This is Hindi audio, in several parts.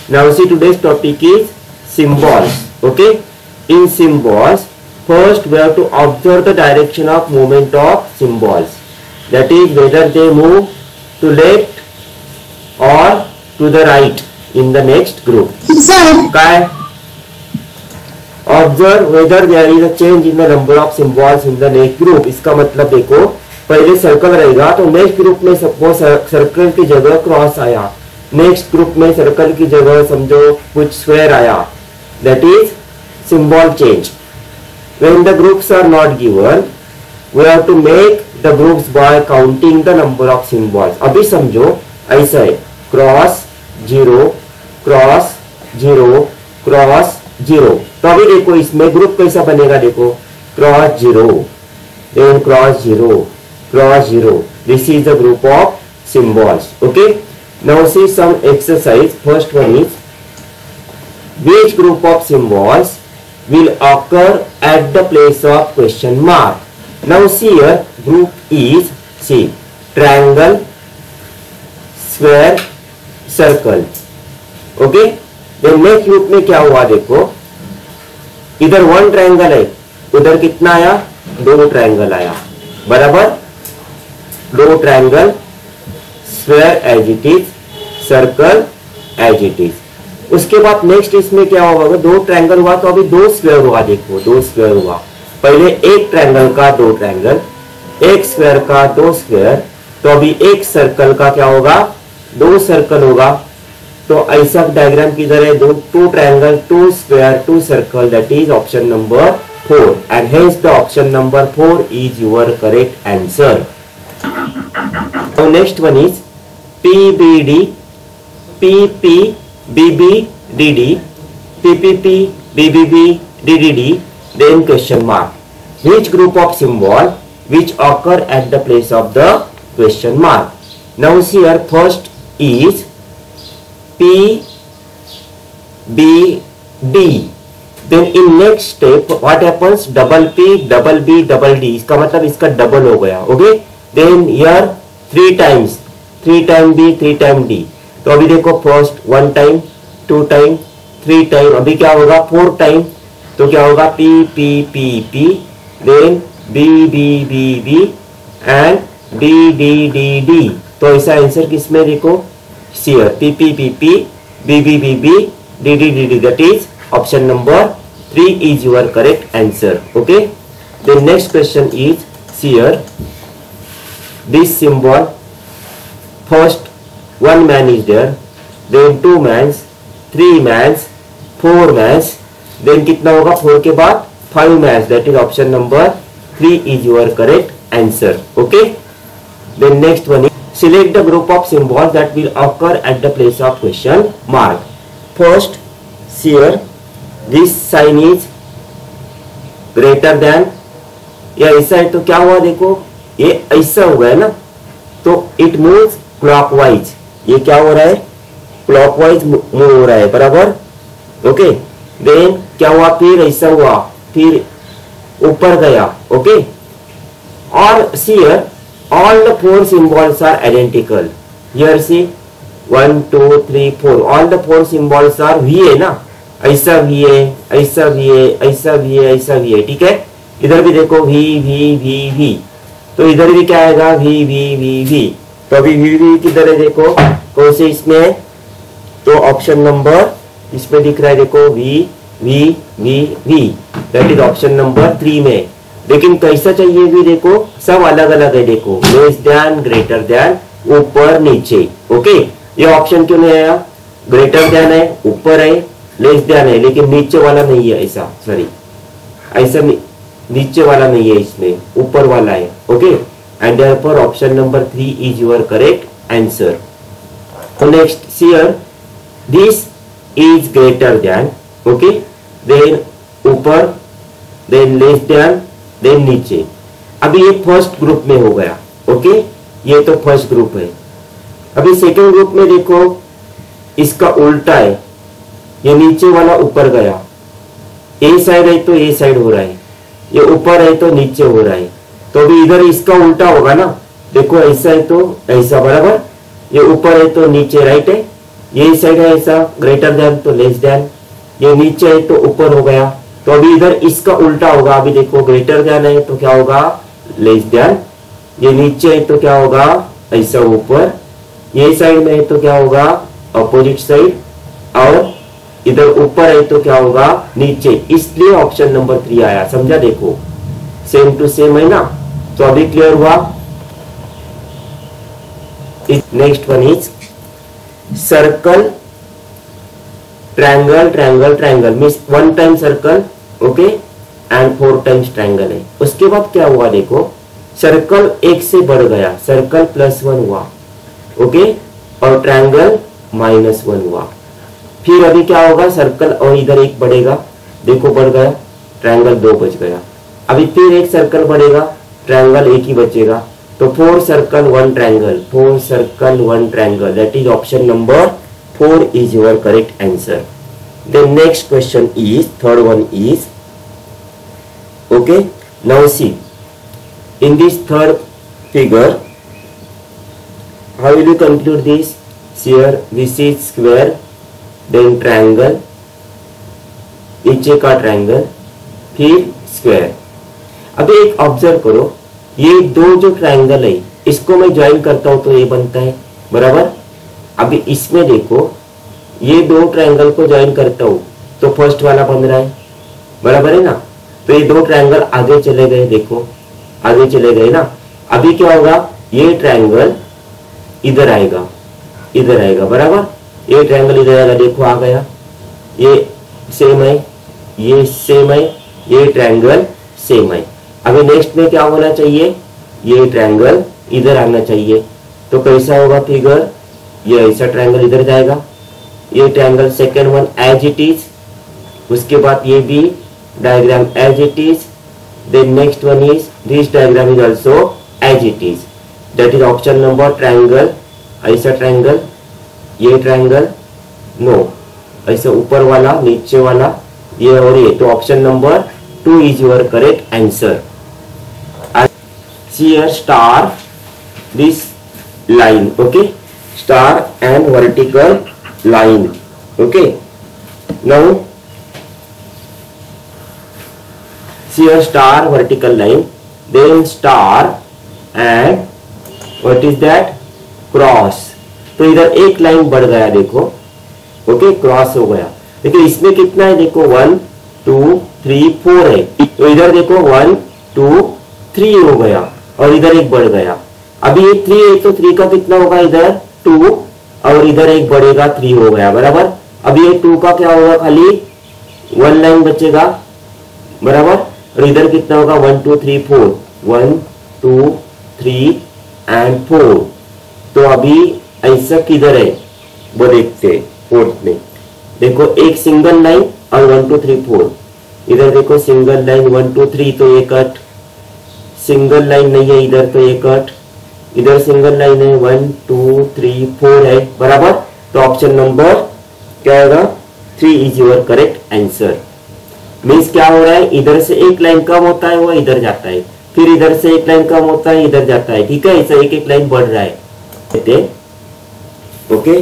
Now see today's topic is symbols. Okay, in symbols, first we have to observe the direction of movement of symbols. That is whether they move to left or to the right in the next group. Okay. Observe whether there is a change in the number of symbols in the next group. इसका मतलब देखो, पहले सर्कल रहेगा तो नेक्स्ट ग्रुप में सपोज सर्कल की जगह क्रॉस आया, नेक्स्ट ग्रुप में सर्कल की जगह समझो कुछ स्क्वायर आया, that is symbol change. When the groups are not given we have to make the groups by counting the number of symbols. अभी समझो ऐसा है, cross zero cross zero cross zero. तो अभी देखो इसमें ग्रुप कैसा बनेगा, देखो cross zero then cross zero cross zero. This is the group of symbols. Okay. Now see some exercise. First one is, which group of symbols will occur at the place of question mark? Now see here, group is, see, triangle, square, circle. Okay. Then next group में क्या हुआ देखो, इधर वन ट्रायंगल है, उधर कितना आया, दो ट्रायंगल आया, बराबर. दो triangle, square as it is, circle as it is. उसके बाद नेक्स्ट इसमें क्या होगा, दो ट्रायंगल हुआ तो अभी दो स्क्वायर हुआ. देखो दो स्क्वायर हुआ, पहले एक ट्रायंगल का दो ट्रायंगल, एक स्क्वायर का दो स्क्वायर, तो अभी एक सर्कल का क्या होगा, दो सर्कल होगा. तो ऐसा डायग्राम किधर है, दो two triangle two square two circle, that is option number 4 and hence the option number 4 is your correct answer. Now next one is PBD, PP, BB, DD, PPP, BBB, DDD, then question mark. Which group of symbol which occur at the place of the question mark? Now see here, first is P, B, D. Then in next step what happens, double P, double B, double D. इसका मतलब इसका डबल हो गया. Okay. Then here 3 times, 3 time B, 3 time D. तो अभी देखो फर्स्ट 1 टाइम 2 टाइम 3 टाइम, अभी क्या होगा 4 टाइम. तो क्या होगा P P P P, then B B B B and D D D D. तो ऐसा आंसर किसमें देखो, here P P P P B B B B D D D D, that is option number 3 is your correct answer. Okay. The next question is here, this symbol, first one man is there, then 2 mans, 3 mans, 4 mans, then कितना होगा 4 के बाद 5 mans, that is option number 3 is your correct answer. Okay. Then next one is, select the group of symbols that will occur at the place of question mark. First here, this sign is greater than, या ऐसा है तो क्या हुआ देखो, ये ऐसा हुआ है ना, तो इट मूव्स क्लॉकवाइज. ये क्या हो रहा है, क्लॉकवाइज मूव हो रहा है, बराबर. ओके. देन क्या हुआ, फिर ऐसा हुआ, फिर ऊपर गया. ओके. और see here, all the 4 symbols are identical. Here see 1 2 3 4, all the 4 symbols are V है ना, ऐसा वी है, ऐसा वी है, ऐसा वी है, ऐसा वी है. ठीक है. इधर भी देखो वी वी वी वी, तो इधर भी क्या आएगा वी वी वी वी. तो अभी वी वी किधर है देखो, कौन से इसमें है, तो ऑप्शन नंबर इसमें दिख रहा है देखो V V V V, that is option number 3 में. लेकिन कैसा चाहिए वी, देखो सब अलग अलग है. देखो लेस देन, ग्रेटर देन, ऊपर नीचे. ओके. ये ऑप्शन क्यों नहीं आया, ग्रेटर देन है, ऊपर है, लेस देन है, लेकिन नीचे वाला नहीं है. ऐसा सॉरी, ऐसा नीचे वाला नहीं है, इसमें ऊपर वाला है. Okay. And therefore option number 3 is your correct answer. So next here, this is greater than. Okay. Then ऊपर, then less than, then नीचे. अभी ये फर्स्ट ग्रुप में हो गया. ओके. ये तो फर्स्ट ग्रुप है. अभी सेकंड ग्रुप में देखो, इसका उल्टा है, ये नीचे वाला ऊपर गया, ए साइड है तो ए साइड हो रहा है, ये ऊपर है तो नीचे हो रहा है. तो अभी इधर इसका उल्टा होगा ना, देखो ऐसा है तो ऐसा, बराबर. ये ऊपर है तो नीचे राइट है, ये इस साइड है ऐसा ग्रेटर देन तो लेस देन, ये नीचे है तो ऊपर हो गया। तो अभी इधर इसका उल्टा होगा, अभी देखो ग्रेटर देन है तो क्या होगा लेस देन, ये नीचे है तो क्या होगा ऐसा ऊपर, ये साइड में है तो क्या होगा अपोजिट साइड, और इधर ऊपर है तो क्या होगा नीचे, इसलिए ऑप्शन नंबर 3 आया। समझा? देखो सेम टू सेम है ना। तो अभी क्लियर हुआ। Next one is circle triangle triangle triangle means 1 time circle okay and 4 times triangle है। उसके बाद क्या हुआ देखो, सर्कल 1 से बढ़ गया, सर्कल +1 हुआ ओके, और ट्रायंगल -1 हुआ। फिर अभी क्या होगा, सर्कल और इधर 1 बढ़ेगा, देखो बढ़ गया, ट्रायंगल 2 बच गया। अभी फिर एक सर्कल बढ़ेगा, ट्रायंगल 1 ही बचेगा। तो 4 circle 1 triangle, 4 circle 1 triangle, that is option number 4 is your correct answer. The next question is, third one is, okay, now see, in this third figure, how will you conclude this? Here, this is square, then triangle, नीचे का ट्रायंगल, फिर स्क्वायर। अभी एक ऑब्जर्व करो, ये दो जो ट्रायंगल है इसको मैं ज्वाइन करता हूं तो ये बनता है बराबर। अभी इसमें देखो ये दो ट्रायंगल को ज्वाइन करता हूं तो फर्स्ट वाला बन रहा है बराबर है ना। तो ये दो ट्रायंगल आगे चले गए, देखो आगे चले गए ना। अभी क्या होगा, ये ट्रायंगल इधर आएगा, इधर आएगा बराबर, ये ट्रायंगल इधर आएगा, देखो आ गया, ये सेम है, ये सेम है, ये ट्रायंगल सेम है। अभी नेक्स्ट में क्या होना चाहिए, ये ट्रायंगल इधर आना चाहिए। तो कैसा होगा फिगर, ये ऐसा ट्रायंगल इधर जाएगा, ये triangle second one as it is, उसके बाद ये भी diagram as it is, then next one is this diagram is also as it is, that is option number triangle, ऐसा ट्रायंगल, ये ट्रायंगल नो, ऐसे ऊपर वाला नीचे वाला ये और ये। तो option number 2 is your correct answer. See a star, this line, okay, star and vertical line, okay. Now see a star, vertical line, then star and what is that, cross। तो इधर एक लाइन बढ़ गया देखो, ओके, क्रॉस हो गया। देखिए इसमें कितना है, देखो 1 2 3 4 है, तो इधर देखो 1 2 3 हो गया और इधर एक बढ़ गया। अभी ये 3 है तो 3 का कितना होगा, इधर 2 और इधर एक बढ़ेगा 3 हो गया बराबर। अभी ये 2 का क्या होगा, खाली 1 लाइन बचेगा बराबर, और इधर कितना होगा 1 2 3 4, 1 2 3 एंड 4। तो अभी ऐसा किधर है वो देखते फोर्थ में, देखो एक सिंगल लाइन और 1 2 3 4, इधर देखो सिंगल लाइन 1 2 3 तो ये कट, सिंगल लाइन नहीं है इधर तो ये कट, इधर सिंगल लाइन है 1 2 3 4 है बराबर। तो ऑप्शन नंबर क्या आएगा, 3 is your correct answer. Means क्या हो रहा है, इधर से एक लाइन कम होता है वो इधर जाता है, फिर इधर से एक लाइन कम होता है इधर जाता है, ठीक है, ऐसा एक एक लाइन बढ़ रहा है, okay.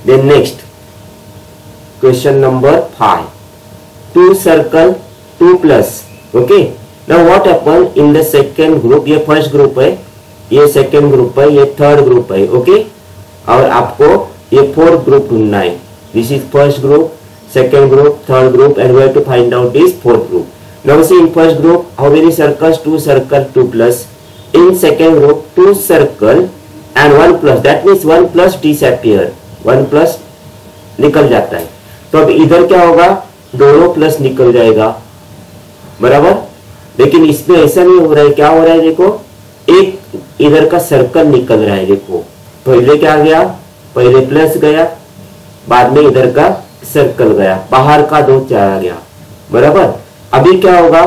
Then next question number 5, 2 circle 2 plus, okay. Now what happened in the second group, ये फर्स्ट ग्रुप है, ये सेकेंड ग्रुप है, ये थर्ड ग्रुप है, ओके। और आपको ये फोर्थ ग्रुप ढूंढना है। This is first group, second group, third group, and we have to find out this fourth group. Now see in first group how many circles, 2 circle 2 plus. In second group 2 circle and 1 plus, that means 1 plus disappear, 1 plus निकल जाता है। तो अब इधर क्या होगा, दोनों प्लस निकल जाएगा बराबर। लेकिन इसमें ऐसा नहीं हो रहा है, क्या हो रहा है देखो, एक इधर का सर्कल निकल रहा है, देखो पहले क्या गया, पहले प्लस गया, बाद में इधर का सर्कल गया, बाहर का 2 चला गया बराबर। अभी क्या होगा,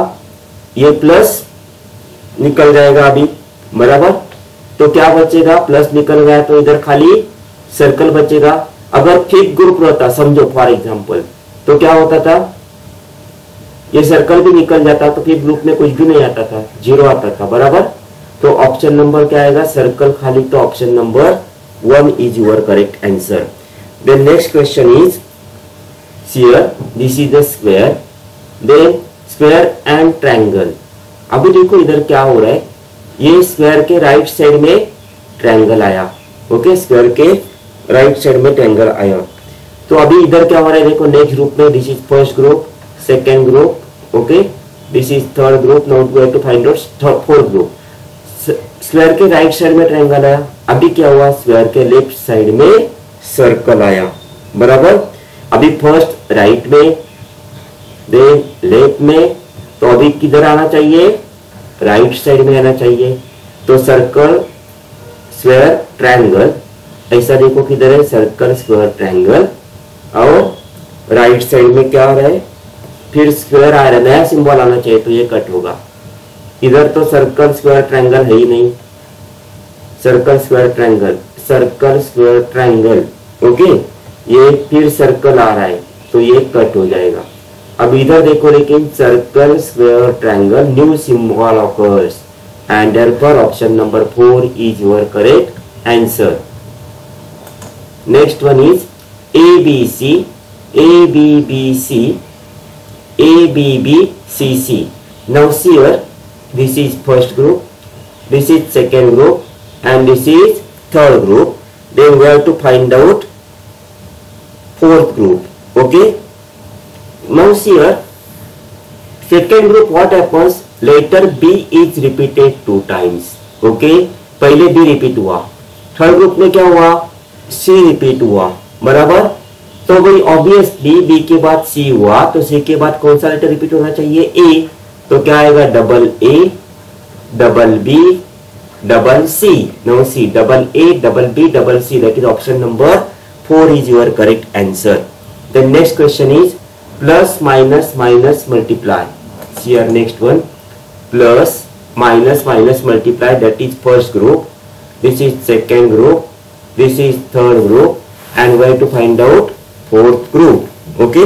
ये प्लस निकल जाएगा अभी बराबर। तो क्या बचेगा, प्लस निकल गया तो इधर खाली सर्कल बचेगा। अगर फिफ्थ ग्रुप रहता, समझो फॉर एग्जाम्पल, तो क्या होता था, ये सर्कल भी निकल जाता तो फिर ग्रुप में कुछ भी नहीं आता था, 0 आता था बराबर। तो ऑप्शन नंबर क्या आएगा, सर्कल खाली, तो option number 1 is your correct answer. Then next question is here, this is the square, then square and triangle. अभी देखो इधर क्या हो रहा है, ये स्क्वायर के राइट साइड में ट्रायंगल आया, ओके, स्क्वायर के राइट साइड में ट्रायंगल आया। तो अभी इधर क्या हो रहा है देखो, नेक्स्ट ग्रुप में this is first group, second group, okay, this is third group, now we have to find out fourth group. Square के राइट साइड में ट्रायंगल आया, अभी क्या हुआ, स्क्वायर के लेफ्ट साइड में सर्कल आया, बराबर। अभी फर्स्ट राइट में, देन लेफ्ट में, तो अभी किधर आना चाहिए, राइट साइड में आना चाहिए। तो सर्कल स्क्वायर ट्रायंगल, ऐसा देखो किधर है, सर्कल स्क्वायर ट्रायंगल, और राइट साइड में क्या आ रहा है, फिर स्क्वायर आ रहा है, नया सिंबल आना चाहिए, तो ये कट होगा। इधर तो सर्कल स्क्वायर ट्रायंगल है ही नहीं, circle square triangle, circle square triangle, okay, ये फिर सर्कल आ रहा है, तो ये कट हो जाएगा। अब इधर देखो, लेकिन circle square triangle new symbol occurs and therefore option number 4 is your correct answer. Next one is ABC, ABBC, ABBCC. Now here, this is first group, this is second group, and this is third group. Then we have to find out fourth group. Okay. Now here, second group, what happens? Letter B is repeated 2 times. Okay. पहले B repeat हुआ, थर्ड ग्रुप में क्या हुआ, C repeat हुआ, बराबर। तो भाई ऑब्वियसली B के बाद C हुआ, तो C के बाद कौन सा लेटर रिपीट होना चाहिए, A। तो क्या आएगा, double A, double B, double C, no C, double A, double B, double C, that is option number 4 is your correct answer. The next question is plus minus minus multiply. Here next one, plus minus minus multiply, that is first group, this is second group, this is third group, and we have to find out fourth group. Okay.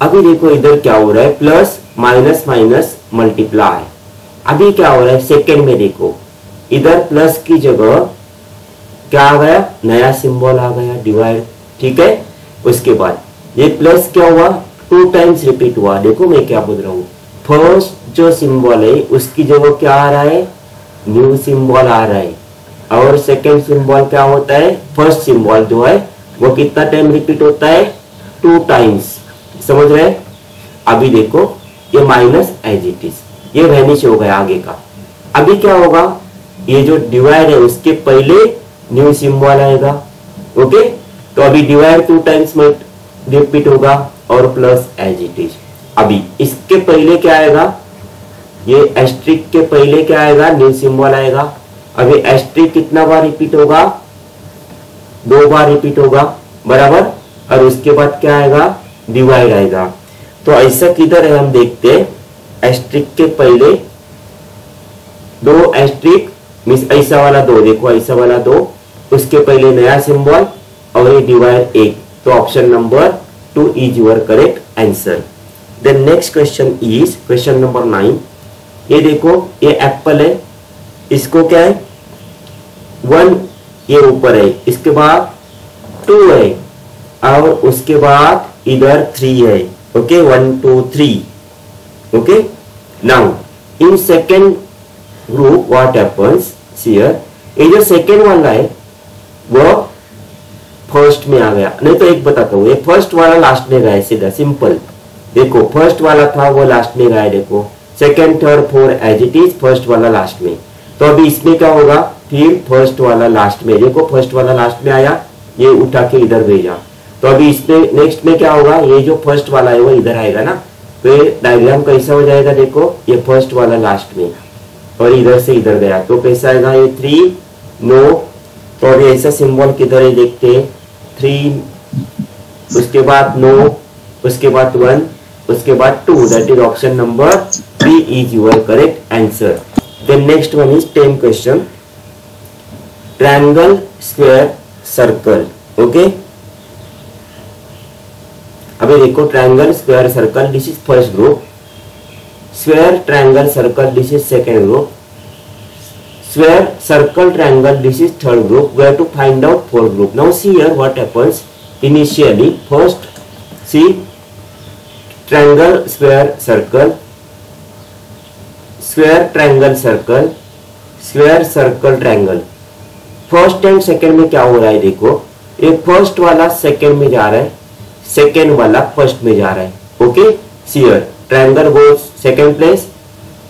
अभी देखो इधर क्या हो रहा है, प्लस माइनस माइनस मल्टीप्लाई। अभी क्या हो रहा है, सेकेंड में देखो, इधर प्लस की जगह क्या आ गया, नया सिंबल आ गया, डिवाइड, ठीक है। उसके बाद ये प्लस क्या हुआ, 2 टाइम्स रिपीट हुआ। देखो मैं क्या बोल रहा हूँ, फर्स्ट जो सिंबल है उसकी जगह क्या आ रहा है, न्यू सिंबल आ रहा है, और सेकेंड सिंबल क्या होता है, फर्स्ट सिंबल जो है वो कितना टाइम रिपीट होता है, 2 टाइम्स, समझ रहे हैं। अभी देखो ये माइनस एज इट इज, ये वैनिश हो गया आगे का। अभी क्या होगा, ये जो डिवाइड है उसके पहले न्यू सिंबल आएगा, ओके। तो अभी डिवाइड 2 टाइम्स रिपीट होगा, और प्लस एज इट इज। अभी इसके पहले क्या आएगा, ये एस्ट्रिक के पहले क्या आएगा, न्यू सिंबल आएगा। अभी एस्ट्रिक कितना बार रिपीट होगा, 2 बार रिपीट होगा, बराबर। और उसके बाद क्या आएगा, डिवाइड आएगा। तो ऐसा किधर है, हम देखते हैं, एस्ट्रिक के पहले 2 एस्ट्रिक मीन्स ऐसा वाला 2, देखो ऐसा वाला 2, उसके पहले नया सिंबल, और ये डिवाइड 1। तो option number 2 is your correct answer. Then next question is question number 9। ये देखो, ये एप्पल है, इसको क्या है, 1 ये ऊपर है, इसके बाद 2 है, और उसके बाद इधर 3 है, okay, 1 2 3, okay. Now in second group what happens here, ये जो सेकेंड वाला है वो फर्स्ट में आ गया। नहीं तो एक बताता हूँ, ये फर्स्ट वाला लास्ट में गया, सीधा सिंपल। देखो फर्स्ट वाला था वो लास्ट में गया, देखो second third 4 as it is, first वाला लास्ट में। तो अभी इसमें क्या होगा, फिर फर्स्ट वाला लास्ट में, देखो फर्स्ट वाला लास्ट में आया, ये उठा के इधर भेजा। तो अभी इसमें नेक्स्ट में क्या होगा, ये जो फर्स्ट वाला है वो इधर आएगा ना। तो ये डायग्राम कैसा हो जाएगा, देखो ये फर्स्ट वाला लास्ट में, और इधर से इधर गया, तो कैसा आएगा, ये 3 नो। तो अभी ऐसा सिंबल किधर है, देखते हैं, 3, उसके बाद नो, उसके बाद 1, उसके बाद 2, that is option number 3 is your correct answer. Then next one is 10 question, triangle, square, circle, okay। अभी देखो triangle square circle, this is first group, square triangle circle, this is second group, square, circle, triangle, this is third group. We have to find out fourth group. Now see here what happens. Initially first see triangle, square, circle, square, triangle, circle, square, circle, triangle. First and second में क्या हो रहा है देखो, ये फर्स्ट वाला सेकेंड में जा रहा है, सेकेंड वाला फर्स्ट में जा रहा है. Okay, see here triangle goes second place,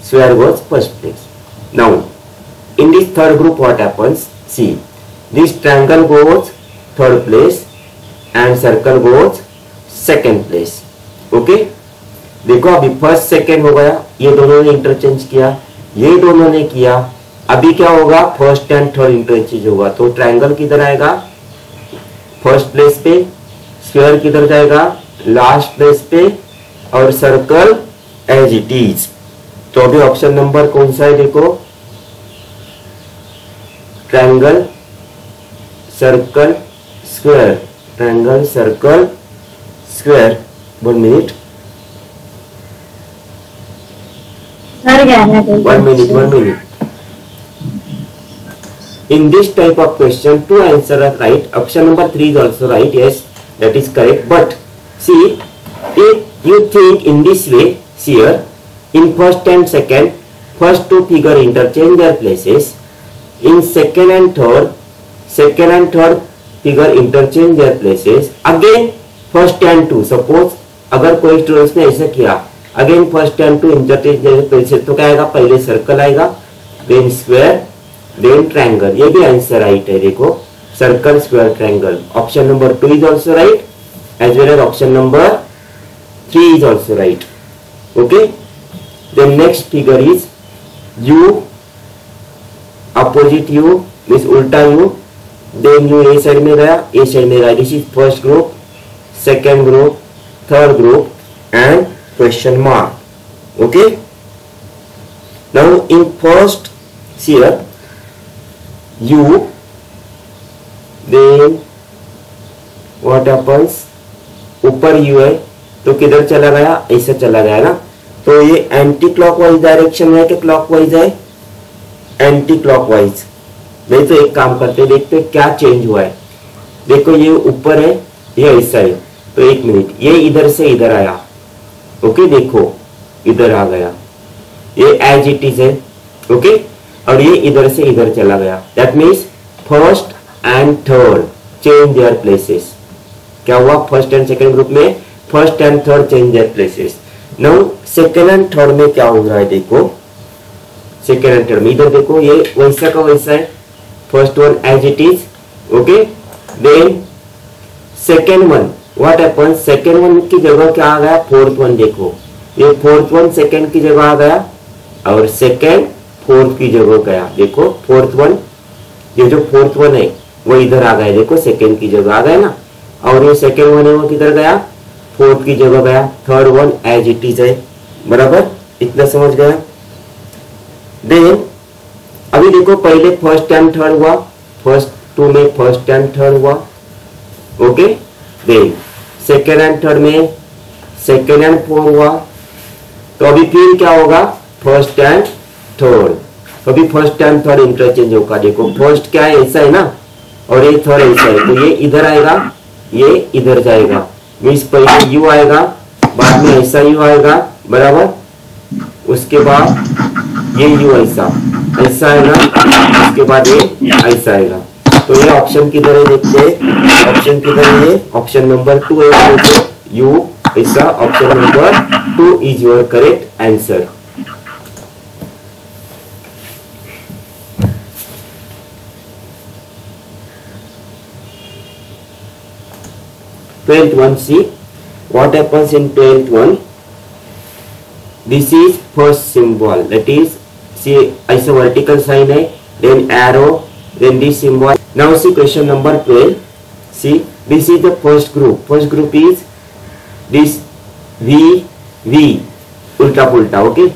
square goes first place. Now in this third group what happens, see this triangle goes third place and circle goes second place. Okay, देखो अभी फर्स्ट सेकेंड हो गया, ये दोनों ने इंटरचेंज किया, ये दोनों ने किया. अभी क्या होगा, फर्स्ट एंड थर्ड इंटरचेंज होगा. तो ट्रायंगल किधर आएगा, फर्स्ट प्लेस पे, स्क्वायर किधर जाएगा, लास्ट प्लेस पे, और सर्कल एज इट इज. तो अभी ऑप्शन नंबर कौन सा है देखो, triangle, circle, square, triangle, circle, square. 1 minute, 1 minute. In this type of question, 2 answers are right. Option number 3 is also right. Yes, that is correct. But see, if you think in this way, see here, in first and second, first two figure interchange their places. In second and third figure interchange their places. Again, first and two. Suppose अगर कोई स्टूडेंट्स ने ऐसा किया, again first and two interchange their places, तो क्या आएगा, पहले सर्कल आएगा, देन स्क्वायर, देन ट्रायंगल. ये भी आंसर राइट है देखो, circle, square, triangle. Option number 2 is also right, as well as option number 3 is also right. Okay, then next figure is U, opposite U means उल्टा U, then U a side में गया, ए साइड में गया. This is first group, second group, third group and question mark. Okay, now in first, see here, u, then what happens, ऊपर u है तो किधर चला गया, ऐसा चला गया ना. तो ये एंटी क्लॉकवाइज डायरेक्शन में है कि क्लॉकवाइज है, एंटी क्लॉकवाइज. नहीं तो एक काम करते, देखते क्या चेंज हुआ है. देखो ये ऊपर है, ये ऐसा है, तो 1 मिनट, ये इधर से इधर आया. ओके, देखो इधर आ गया, ये एज इट इज है. ओके, और ये इधर से इधर चला गया. That means first and third change their places. क्या हुआ, फर्स्ट एंड सेकंड ग्रुप में first and third change their places. Now second and third में क्या हो रहा है देखो, सेकंड एंड थर्ड में इधर देखो, ये वैसा का वैसा है, first one as it is. Okay, then second one what happen, second one की जगह क्या आ गया, फोर्थ वन. देखो ये फोर्थ वन सेकेंड की जगह आ गया, और सेकेंड फोर्थ की जगह गया. देखो फोर्थ वन, ये जो फोर्थ वन है वो इधर आ गया, देखो सेकेंड की जगह आ गया ना, और ये सेकेंड वन है वो किधर गया, फोर्थ की जगह गया. Third one as it is है. बराबर, इतना समझ गया. देन अभी देखो पहले फर्स्ट एंड थर्ड हुआ, फर्स्ट टू में फर्स्ट एंड थर्ड हुआ. Okay, then second and third में सेकेंड एंड फोर्थ हुआ. तो अभी फिर क्या होगा, फर्स्ट एंड थर्ड. तो अभी फर्स्ट एंड थर्ड इंटरचेंज होगा. देखो फर्स्ट क्या है, ऐसा है ना, और ये थर्ड ऐसा है, तो ये इधर आएगा, ये इधर जाएगा. मीन्स पहले यू आएगा, बाद में ऐसा यू आएगा. बराबर, उसके बाद ये यू ऐसा ऐसा आएगा, उसके बाद ये ऐसा आएगा. तो ये ऑप्शन किधर है देखते हैं, ऑप्शन किधर है, ऑप्शन नंबर 2 है. यू ऐसा, option number 2 is your correct answer. Twelfth one, see what happens in 12th one. This is first symbol, that is, see ऐसा vertical sign है, then arrow, then this symbol. Now see question number 12. See, this is the first group. First group is this V, ulta pulta. Okay,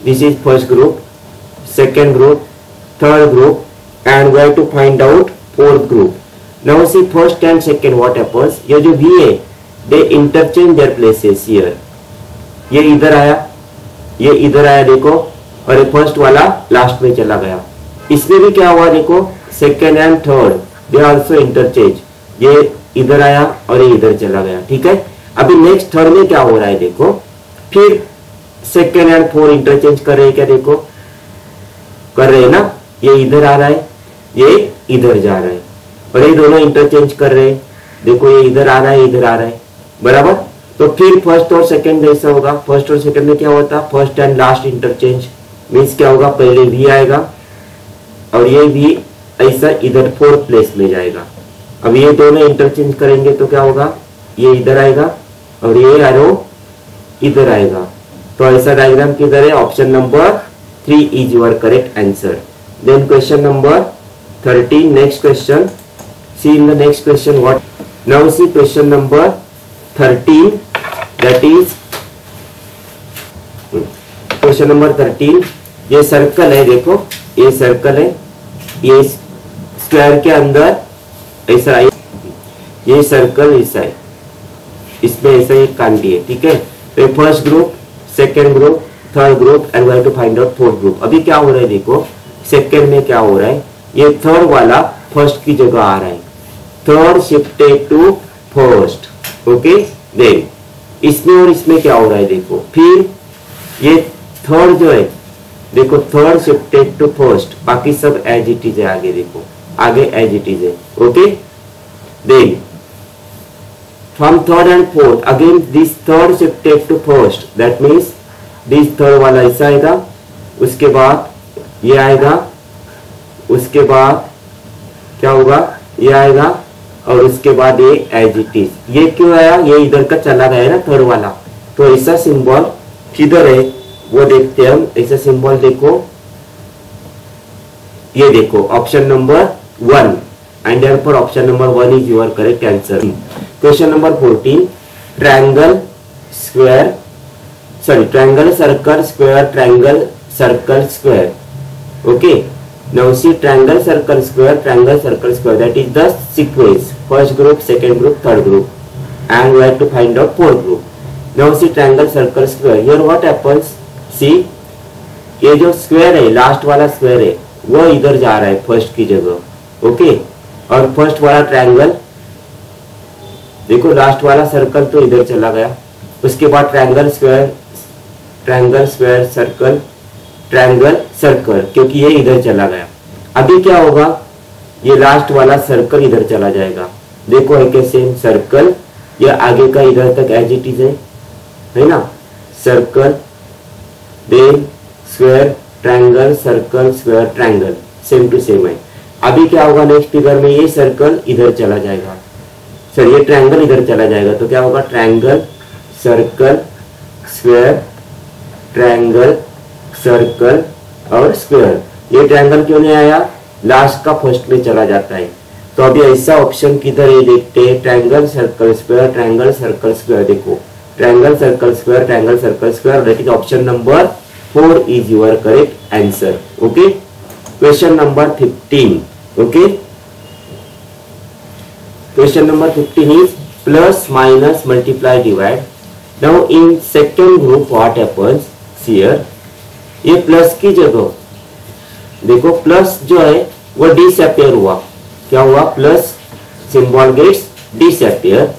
this is first group, second group, third group, and we have to find out fourth group. Now see first and second what happens. ये जो V है, they interchange their places here. ये इधर आया, ये इधर आया देखो, और ये फर्स्ट वाला लास्ट में चला गया. इसमें भी क्या हुआ देखो, second and third they also interchange, ये इधर आया और ये इधर चला गया, ठीक है। अभी नेक्स्ट थर्ड में क्या हो रहा है देखो, फिर सेकेंड एंड फोर इंटरचेंज कर रहे हैं क्या, देखो कर रहे हैं ना, ये इधर आ रहा है, ये इधर जा रहा है, और ये दोनों इंटरचेंज कर रहे हैं, देखो ये इधर आ रहा है, इधर आ रहा है, बराबर। तो फिर फर्स्ट और सेकंड ऐसा होगा, फर्स्ट और सेकंड में क्या होता है, first and last interchange, means क्या होगा, पहले वी आएगा और ये भी ऐसा इधर फोर्थ प्लेस में जाएगा। अब ये दोनों इंटरचेंज करेंगे तो क्या होगा, ये इधर आएगा और ये एरो इधर आएगा। तो ऐसा डायग्राम किधर है, option number 3 is your correct answer. Then question number 13, next question, see in the next question what, now see question number 13, that is question number 13। ये सर्कल है, देखो ये सर्कल है, ये स्क्वायर के अंदर ऐसा है, ये सर्कल ऐसा है, इसमें ऐसा एक कांटी है, ठीक है। तो first group, second group, third group and we have to find out fourth group. अभी क्या हो रहा है देखो, सेकेंड में क्या हो रहा है, ये थर्ड वाला फर्स्ट की जगह आ रहा है, third shifted to first, okay. Then इसमें और इसमें क्या हो रहा है देखो, फिर ये थर्ड जो है देखो, थर्ड शिफ्टेड टू फर्स्ट, बाकी सब एज इट इज है, आगे देखो आगे एज इट इज है, okay. Then from third and fourth again this third shifted to first, that means this third वाला ऐसा आएगा, उसके बाद ये आएगा, उसके बाद क्या होगा, ये आएगा और उसके बाद ये एज इट इज। ये क्यों आया, ये इधर का चला गया है ना थर्ड वाला, तो ऐसा सिंबल किधर है वो देखते हैं हम। ऐसा सिंबल देखो, ये देखो option number 1 and therefore option number 1 is your correct answer. Question number 14, triangle square, sorry triangle circle square, triangle circle square, okay. Now see triangle circle square, triangle circle square, that is the sequence, first group, second group, third group, and we have to find out fourth group. Now see triangle circle square, here what happens, see ये जो स्क्वायर है, लास्ट वाला स्क्वायर है वो इधर जा रहा है फर्स्ट की जगह, ओके। और फर्स्ट वाला ट्रायंगल देखो, लास्ट वाला सर्कल तो इधर चला गया, उसके बाद triangle square, triangle square circle, triangle circle, क्योंकि ये इधर चला गया। अभी क्या होगा, ये लास्ट वाला सर्कल इधर चला जाएगा, देखो है कैसे सर्कल, ये आगे का इधर तक एज इट इज है ना, circle then square triangle circle square triangle, same to same है। अभी क्या होगा नेक्स्ट फिगर में, ये सर्कल इधर चला जाएगा, सर ये ट्रायंगल इधर चला जाएगा, तो क्या होगा, triangle circle square triangle circle और स्क्वायर। ये ट्रायंगल क्यों नहीं आया, लास्ट का फर्स्ट में चला जाता है। तो अभी ऐसा ऑप्शन किधर है देखते हैं, triangle circle square triangle circle square, देखो triangle circle square triangle circle square, that is option number 4 is your correct answer, okay. Question number 15, okay. Question number 15 is plus minus multiply divide. Now in second group what happens here, ये प्लस की जगह देखो, प्लस जो है वो डिसअपियर हुआ, क्या हुआ, plus symbol gets disappear,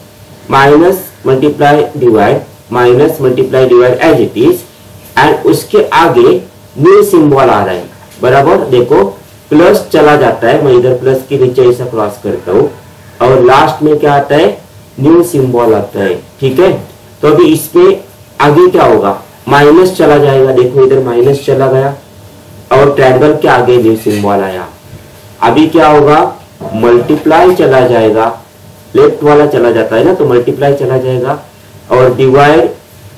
minus multiply divide, minus multiply divide as it is, and उसके आगे न्यू सिंबल आ रहा है, बराबर। देखो प्लस चला जाता है, मैं इधर प्लस के नीचे ऐसा क्रॉस करता हूँ, और लास्ट में क्या आता है, न्यू सिंबल आता है, ठीक है। तो अभी इसमें आगे क्या होगा, माइनस चला जाएगा, देखो इधर माइनस चला गया और ट्रायंगल के आगे न्यू सिंबल आया। अभी क्या होगा, मल्टीप्लाई चला जाएगा, लेफ्ट वाला चला जाता है ना, तो मल्टीप्लाई चला जाएगा, और डिवाइड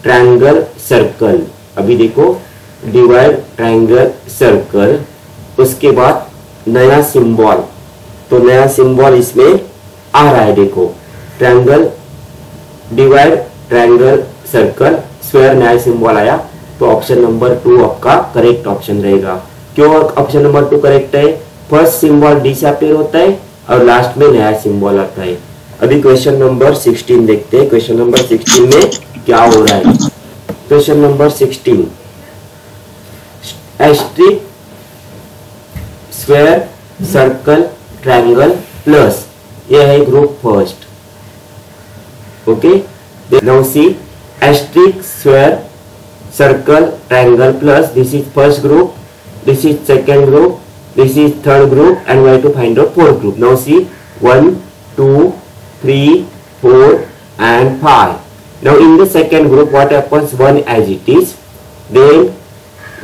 ट्रायंगल सर्कल, अभी देखो डिवाइड ट्रायंगल सर्कल, उसके बाद नया सिंबल, तो नया सिंबल इसमें आ रहा है, देखो triangle divide triangle circle square, नया सिंबल आया, तो ऑप्शन नंबर 2 आपका करेक्ट ऑप्शन रहेगा। क्यों ऑप्शन नंबर 2 करेक्ट है, फर्स्ट सिंबल डिसअपियर होता है और लास्ट में नया सिंबल आता है। अभी क्वेश्चन नंबर 16 देखते हैं, क्वेश्चन नंबर 16 में क्या हो रहा है। Question number 16, asterisk square, circle, triangle plus, ये है group first. Okay, now see asterisk, square, circle, triangle plus, this is first group, this is second group, this is third group, and we have to find out fourth group. Now see 1, 2, 3, 4 and 5. Now in the second group what happens, 1 as it is, then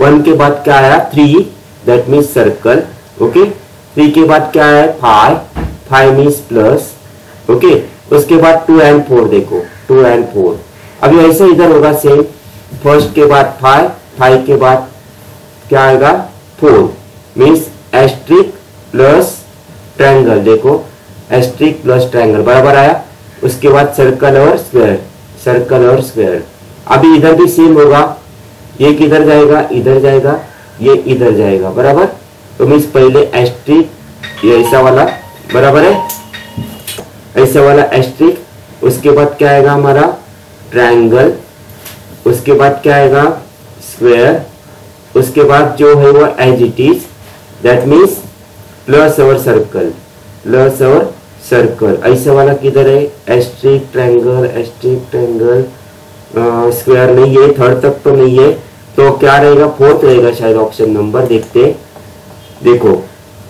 1 के बाद क्या आया 3, that means circle. Okay, 3 के बाद क्या आया 5, 5 means plus. Okay, उसके बाद 2 and 4 देखो, 2 and 4. अभी ऐसे इधर होगा सेम, फर्स्ट के बाद 5, 5 के बाद क्या आएगा 4, मीन्स एस्ट्रिक प्लस ट्रायंगल. देखो एस्ट्रिक प्लस ट्रायंगल बराबर आया. उसके बाद सर्कल और स्क्वायर, सर्कल और स्क्वायर. अभी इधर भी सेम होगा, ये किधर जाएगा, इधर जाएगा, ये इधर जाएगा, बराबर. तो मीन्स पहले एस्ट्रिक, ये ऐसा वाला बराबर है, ऐसा वाला एस्ट्रिक. उसके बाद क्या आएगा हमारा ट्रायंगल. उसके बाद क्या आएगा स्क्वायर. उसके बाद जो है वो as it is, that means plus और सर्कल, प्लस और सर्कल. ऐसा वाला किधर है, asterisk triangle, asterisk triangle, square नहीं है, थर्ड तक तो नहीं है. तो क्या रहेगा, फोर्थ रहेगा शायद ऑप्शन नंबर. देखते, देखो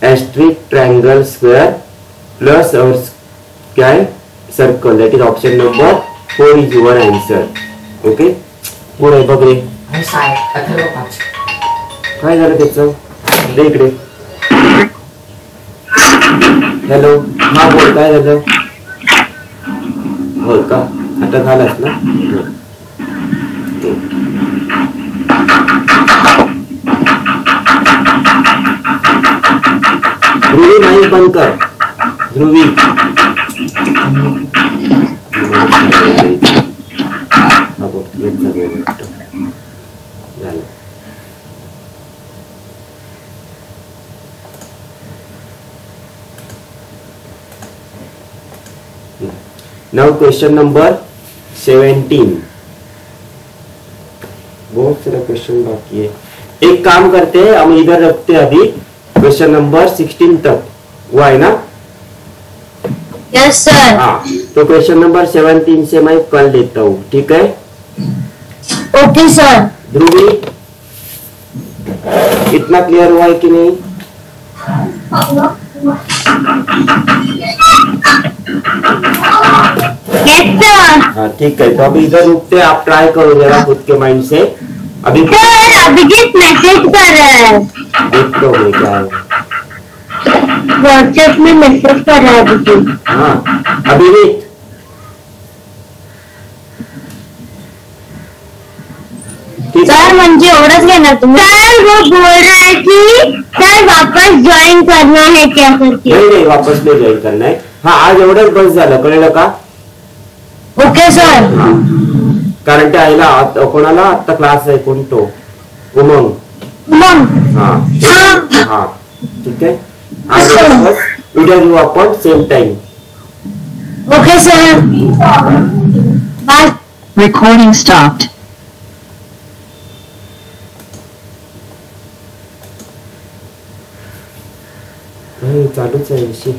एस्ट्रिक ट्रायंगल स्क्वायर प्लस और क्या है circle, that is option number 4 is your answer. Okay, पुढे बघ रे, काय झालं त्याचं, दे इकडे. हॅलो, हा बोल, काय झालं. हो का, आता झालंच ना. ध्रुवी नाही बंद कर, ध्रुवी. Now question number 17. बहुत सारा क्वेश्चन बाकी है. एक काम करते हैं, हम इधर रखते हैं अभी क्वेश्चन नंबर 16 तक, हुआ है ना. Yes sir. हाँ, तो क्वेश्चन नंबर 17 से मैं कर लेता हूँ, ठीक है. Okay sir. ध्रुवी, इतना क्लियर हुआ है कि नहीं. हाँ ठीक है, तो अभी इधर रुकते, आप ट्राई करो जरा खुद के माइंड से. अभी सर अभिजीत मैसेज कर रहा है, देख लो क्या है. व्हाट्सएप में मैसेज कर रहा है अभिजीत. हाँ अभिजीत, सर म्हणजे एवढंच घेणार तुम्ही. सर वो बोल रहा है कि सर वापस ज्वाइन करना है क्या करके. नहीं वापस नहीं ज्वाइन करना है. हाँ आज एवढंच बस झालं, कळलं का. Okay sir. कारण त्या आईला कोणाला आता क्लास आहे, कोणतो उमंग. उमंग. हाँ हाँ ठीक है. आज बस उद्या घेऊ आपण same time. Okay sir. Bye. Recording stopped. चालूच आहे.